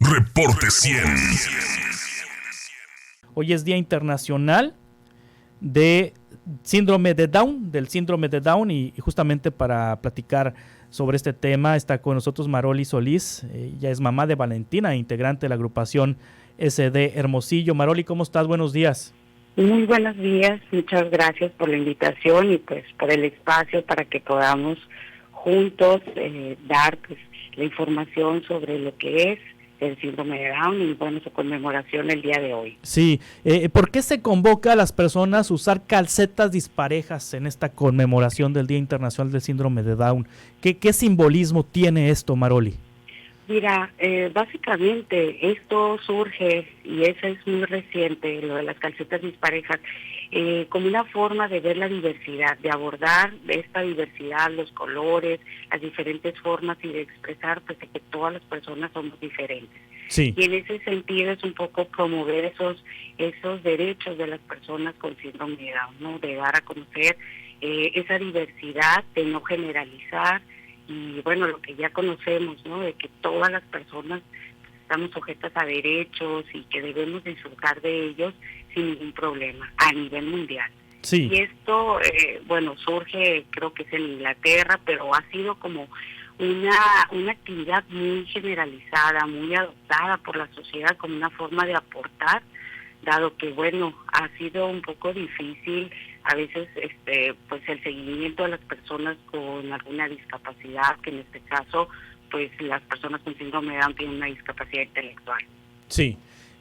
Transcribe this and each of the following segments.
Reporte 100. Hoy es Día Internacional de Síndrome de Down, del síndrome de Down, y justamente para platicar sobre este tema está con nosotros Maroli Solís. Ella es mamá de Valentina, integrante de la agrupación SD Hermosillo. Maroli, ¿cómo estás? Buenos días. Muy buenos días, muchas gracias por la invitación y pues por el espacio para que podamos juntos dar pues la información sobre lo que es el síndrome de Down y bueno, su conmemoración el día de hoy. Sí, ¿por qué se convoca a las personas a usar calcetas disparejas en esta conmemoración del Día Internacional del Síndrome de Down? ¿Qué simbolismo tiene esto, Maroli? Mira, básicamente esto surge, y eso es muy reciente, lo de las calcetas disparejas, como una forma de ver la diversidad, de abordar esta diversidad, los colores, las diferentes formas y de expresar pues, que todas las personas somos diferentes. Sí. Y en ese sentido es un poco promover esos derechos de las personas con síndrome de Down, ¿no? De dar a conocer esa diversidad, de no generalizar, y bueno, lo que ya conocemos, ¿no? De que todas las personas estamos sujetas a derechos y que debemos disfrutar de ellos sin ningún problema a nivel mundial. Sí. Y esto, bueno, surge, creo que es en Inglaterra, pero ha sido como una actividad muy generalizada, muy adoptada por la sociedad como una forma de aportar, dado que, bueno, ha sido un poco difícil a veces pues el seguimiento de las personas con alguna discapacidad, que en este caso pues las personas con síndrome de Down tienen una discapacidad intelectual. Sí.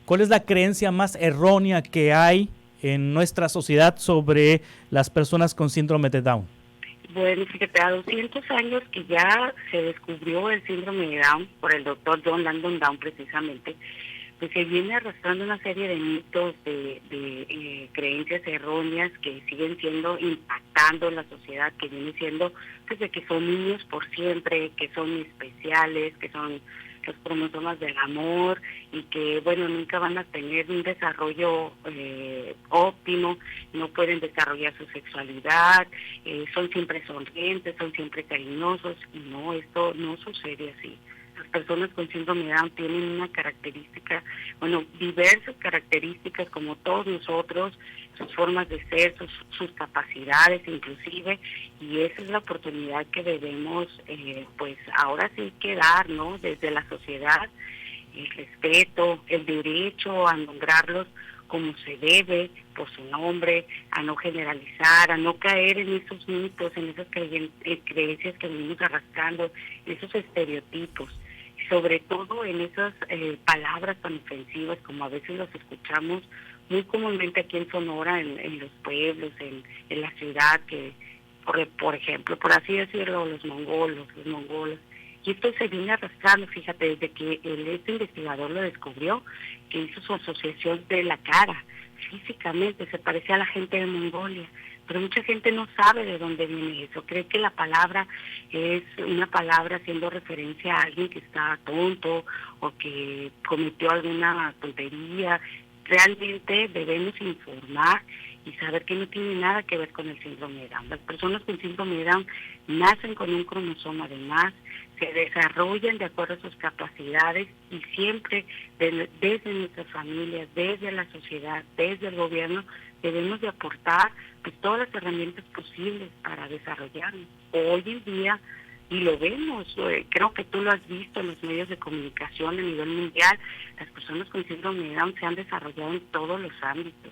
¿Cuál es la creencia más errónea que hay en nuestra sociedad sobre las personas con síndrome de Down? Bueno, fíjate, a 200 años que ya se descubrió el síndrome de Down por el doctor John Langdon Down precisamente, pues se viene arrastrando una serie de mitos, de creencias erróneas que siguen siendo impactando en la sociedad, que viene siendo pues de que son niños por siempre, que son especiales, que son los cromosomas del amor y que bueno nunca van a tener un desarrollo óptimo, no pueden desarrollar su sexualidad, son siempre sonrientes, son siempre cariñosos, y no, esto no sucede así. Las personas con síndrome de Down tienen una característica, bueno, diversas características como todos nosotros, sus formas de ser, sus capacidades inclusive, y esa es la oportunidad que debemos, pues ahora sí que dar, ¿no? Desde la sociedad, el respeto, el derecho a nombrarlos como se debe, por su nombre, a no generalizar, a no caer en esos mitos, en esas creencias que venimos arrastrando, en esos estereotipos, sobre todo en esas palabras tan ofensivas como a veces los escuchamos muy comúnmente aquí en Sonora, en los pueblos, en la ciudad, que por ejemplo, por así decirlo, los mongolos. Y esto se viene arrastrando, fíjate, desde que este investigador lo descubrió, que hizo su asociación de la cara. Físicamente se parecía a la gente de Mongolia, pero mucha gente no sabe de dónde viene eso. Cree que la palabra es una palabra haciendo referencia a alguien que está tonto o que cometió alguna tontería. Realmente debemos informar y saber que no tiene nada que ver con el síndrome de Down. Las personas con síndrome de Down nacen con un cromosoma de más, se desarrollan de acuerdo a sus capacidades y siempre desde nuestras familias, desde la sociedad, desde el gobierno, debemos de aportar pues todas las herramientas posibles para desarrollarnos. Hoy en día, y lo vemos, creo que tú lo has visto en los medios de comunicación a nivel mundial, las personas con síndrome de Down se han desarrollado en todos los ámbitos.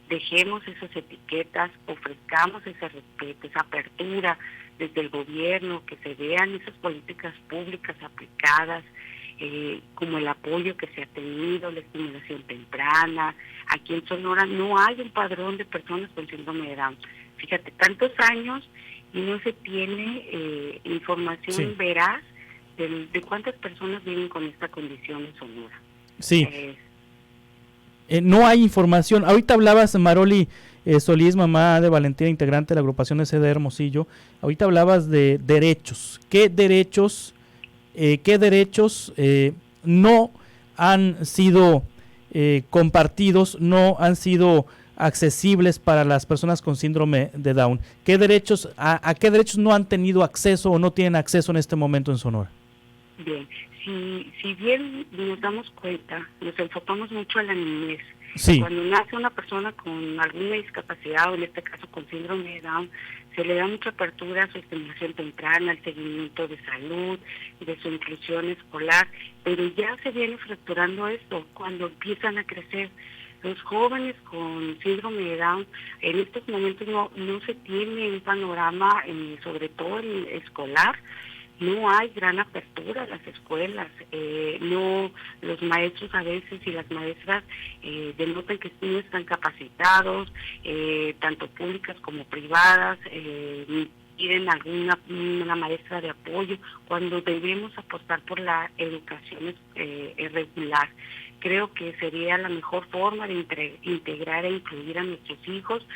Dejemos esas etiquetas, ofrezcamos ese respeto, esa apertura desde el gobierno, que se vean esas políticas públicas aplicadas, como el apoyo que se ha tenido, la estimulación temprana. Aquí en Sonora no hay un padrón de personas con síndrome de Down. Fíjate, tantos años y no se tiene información veraz de cuántas personas viven con esta condición en Sonora. Sí. No hay información. Ahorita hablabas, Maroli Solís, mamá de Valentina, integrante de la agrupación SD Hermosillo. Ahorita hablabas de derechos. ¿Qué derechos no han sido compartidos, no han sido accesibles para las personas con síndrome de Down? ¿Qué derechos, a qué derechos no han tenido acceso o no tienen acceso en este momento en Sonora? Bien, si bien nos damos cuenta, nos enfocamos mucho en la niñez. Sí. Cuando nace una persona con alguna discapacidad, o en este caso con síndrome de Down, se le da mucha apertura a su estimulación temprana, al seguimiento de salud, de su inclusión escolar, pero ya se viene fracturando esto cuando empiezan a crecer. Los jóvenes con síndrome de Down en estos momentos no se tiene un panorama, sobre todo en escolar. No hay gran apertura a las escuelas, los maestros a veces y las maestras denotan que no están capacitados, tanto públicas como privadas, piden una maestra de apoyo, cuando debemos apostar por la educación regular. Creo que sería la mejor forma de integrar e incluir a nuestros hijos.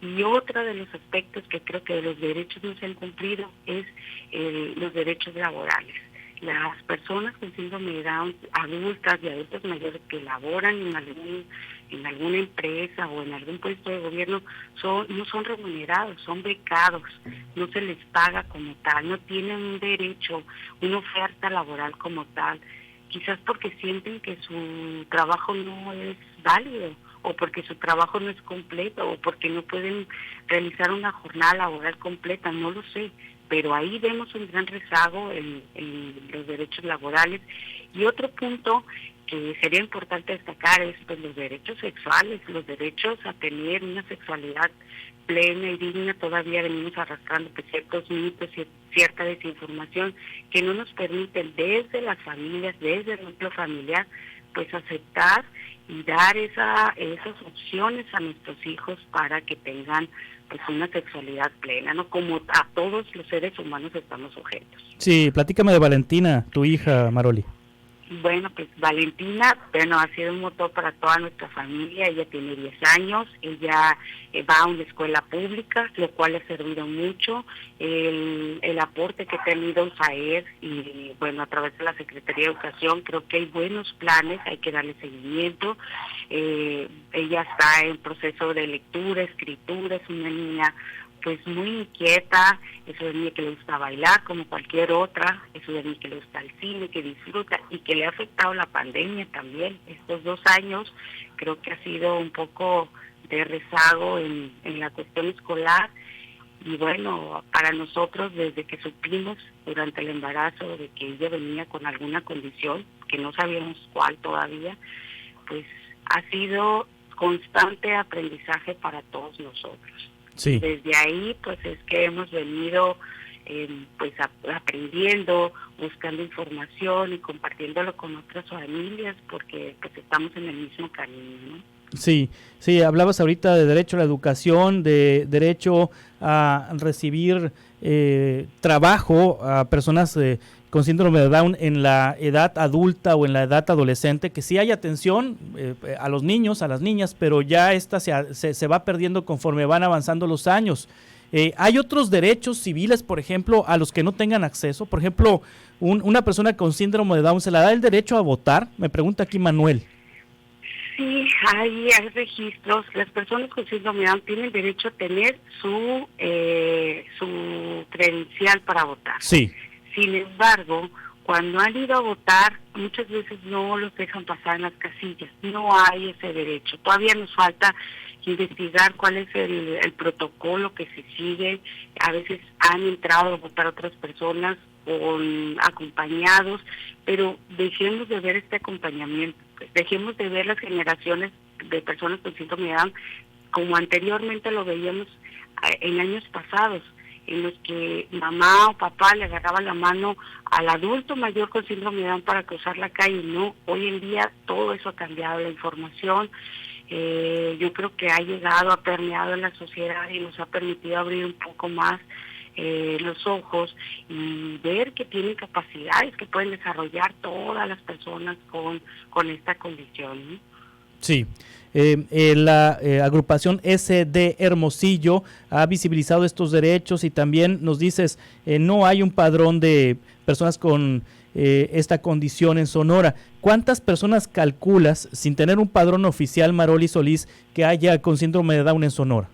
Y otro de los aspectos que creo que de los derechos no se han cumplido es los derechos laborales. Las personas con síndrome de Down, adultas y adultos mayores que laboran en alguna empresa o en algún puesto de gobierno, no son remunerados, son becados, no se les paga como tal, no tienen un derecho, una oferta laboral como tal, quizás porque sienten que su trabajo no es válido, o porque su trabajo no es completo, o porque no pueden realizar una jornada laboral completa, no lo sé, pero ahí vemos un gran rezago en los derechos laborales. Y otro punto que sería importante destacar es pues, los derechos sexuales, los derechos a tener una sexualidad plena y digna. Todavía venimos arrastrando pues, ciertos mitos y cierta desinformación que no nos permiten desde las familias, desde el núcleo familiar, pues aceptar y dar esas opciones a nuestros hijos para que tengan pues una sexualidad plena, ¿no? Como a todos los seres humanos estamos sujetos. Sí, platícame de Valentina, tu hija, Maroli. Bueno, pues Valentina, ha sido un motor para toda nuestra familia. Ella tiene 10 años, ella va a una escuela pública, lo cual le ha servido mucho. El aporte que ha tenido USAED y, a través de la Secretaría de Educación, creo que hay buenos planes, hay que darle seguimiento. Ella está en proceso de lectura, escritura, es una niña pues muy inquieta, es una niña que le gusta bailar como cualquier otra, es una niña que le gusta el cine, que disfruta y que le ha afectado la pandemia también. Estos 2 años creo que ha sido un poco de rezago en la cuestión escolar y para nosotros desde que supimos durante el embarazo de que ella venía con alguna condición, que no sabíamos cuál todavía, pues ha sido constante aprendizaje para todos nosotros. Sí. Desde ahí, pues es que hemos venido aprendiendo, buscando información y compartiéndolo con otras familias, porque pues estamos en el mismo camino, ¿no? Sí, hablabas ahorita de derecho a la educación, de derecho a recibir trabajo a personas con síndrome de Down en la edad adulta o en la edad adolescente, que sí hay atención a los niños, a las niñas, pero ya esta se va perdiendo conforme van avanzando los años. ¿Hay otros derechos civiles, por ejemplo, a los que no tengan acceso? Por ejemplo, una persona con síndrome de Down, ¿se le da el derecho a votar? Me pregunta aquí Manuel. Sí, hay registros. Las personas con síndrome de Down tienen derecho a tener su credencial para votar. Sí. Sin embargo, cuando han ido a votar, muchas veces no los dejan pasar en las casillas. No hay ese derecho. Todavía nos falta investigar cuál es el protocolo que se sigue. A veces han entrado a votar otras personas acompañados, pero dejemos de ver este acompañamiento. Dejemos de ver las generaciones de personas con síndrome de Down como anteriormente lo veíamos en años pasados, en los que mamá o papá le agarraban la mano al adulto mayor con síndrome de Down para cruzar la calle. No, hoy en día todo eso ha cambiado, la información yo creo que ha llegado, ha permeado en la sociedad y nos ha permitido abrir un poco más los ojos y ver que tienen capacidades que pueden desarrollar todas las personas con esta condición, ¿no? Sí. La agrupación SD Hermosillo ha visibilizado estos derechos y también nos dices, no hay un padrón de personas con esta condición en Sonora. ¿Cuántas personas calculas, sin tener un padrón oficial, Maroli Solís, que haya con síndrome de Down en Sonora?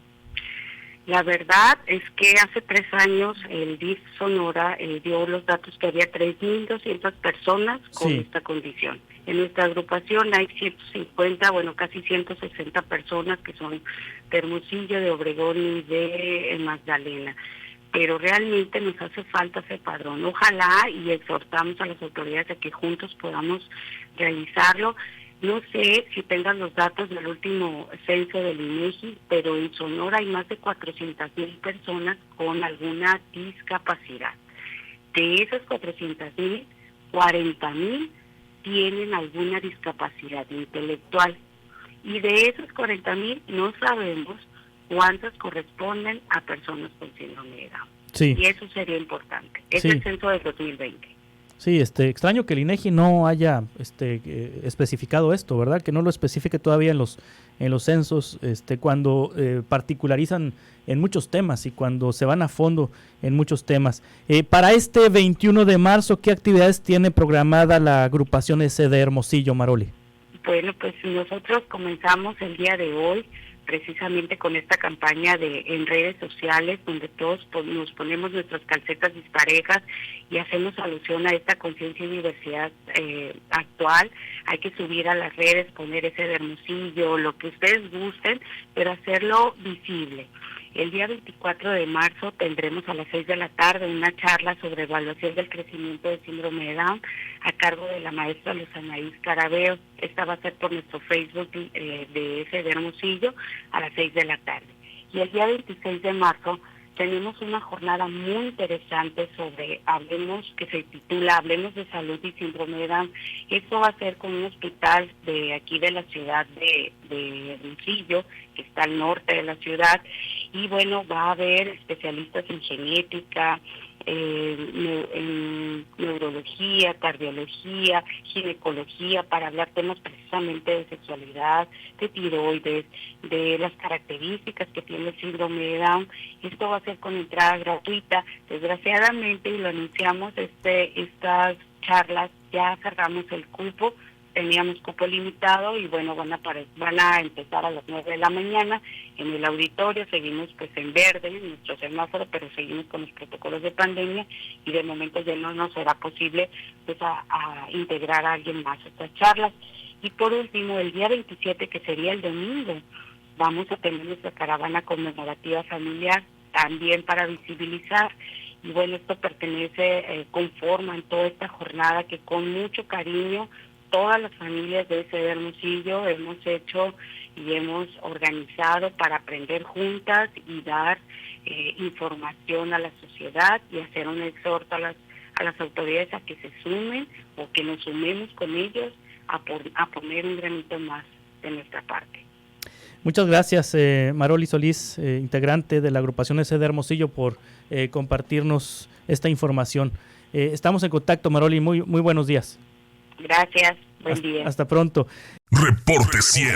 La verdad es que hace 3 años el DIF Sonora dio los datos que había 3.200 personas con esta condición. En nuestra agrupación hay 150, casi 160 personas que son de Hermosillo, de Obregón y de Magdalena. Pero realmente nos hace falta ese padrón. Ojalá y exhortamos a las autoridades a que juntos podamos realizarlo. No sé si tengan los datos del último censo del INEGI, pero en Sonora hay más de 400,000 personas con alguna discapacidad. De esas 400,000, 40,000 tienen alguna discapacidad intelectual. Y de esos 40,000 no sabemos cuántas corresponden a personas con síndrome de Down. Sí. Y eso sería importante. Es el censo del 2020. Sí, extraño que el INEGI no haya especificado esto, ¿verdad? Que no lo especifique todavía en los censos, cuando particularizan en muchos temas y cuando se van a fondo en muchos temas. Para este 21 de marzo, ¿qué actividades tiene programada la agrupación S de Hermosillo, Maroli? Bueno, pues nosotros comenzamos el día de hoy precisamente con esta campaña en redes sociales, donde todos nos ponemos nuestras calcetas disparejas y hacemos alusión a esta conciencia y diversidad actual. Hay que subir a las redes, poner ese de Hermosillo, lo que ustedes gusten, pero hacerlo visible. El día 24 de marzo tendremos a las 6 de la tarde una charla sobre evaluación del crecimiento del síndrome de Down a cargo de la maestra Luz Anaís Carabeo. Esta va a ser por nuestro Facebook de ese de Hermosillo a las 6 de la tarde. Y el día 26 de marzo tenemos una jornada muy interesante sobre que se titula Hablemos de Salud y Síndrome de Down. Esto va a ser con un hospital de aquí de la ciudad de Hermosillo, que está al norte de la ciudad, y va a haber especialistas en genética, en neurología, cardiología, ginecología, para hablar temas precisamente de sexualidad, de tiroides, de las características que tiene el síndrome de Down. Esto va a ser con entrada gratuita. Desgraciadamente, y lo anunciamos, estas charlas ya cerramos el cupo. Teníamos cupo limitado y van a empezar a las 9 de la mañana en el auditorio. Seguimos en verde en nuestro semáforo, pero seguimos con los protocolos de pandemia y de momento ya no nos será posible a integrar a alguien más a estas charlas. Y por último, el día 27, que sería el domingo, vamos a tener nuestra caravana conmemorativa familiar también para visibilizar. Y esto conforman toda esta jornada que con mucho cariño todas las familias de ese de Hermosillo hemos hecho y hemos organizado para aprender juntas y dar información a la sociedad y hacer un exhorto a las autoridades a que se sumen o que nos sumemos con ellos a poner un granito más de nuestra parte. Muchas gracias, Maroli Solís, integrante de la agrupación S de Hermosillo, por compartirnos esta información. Estamos en contacto, Maroli, muy buenos días. Gracias, buen día. Hasta pronto. Reporte 100.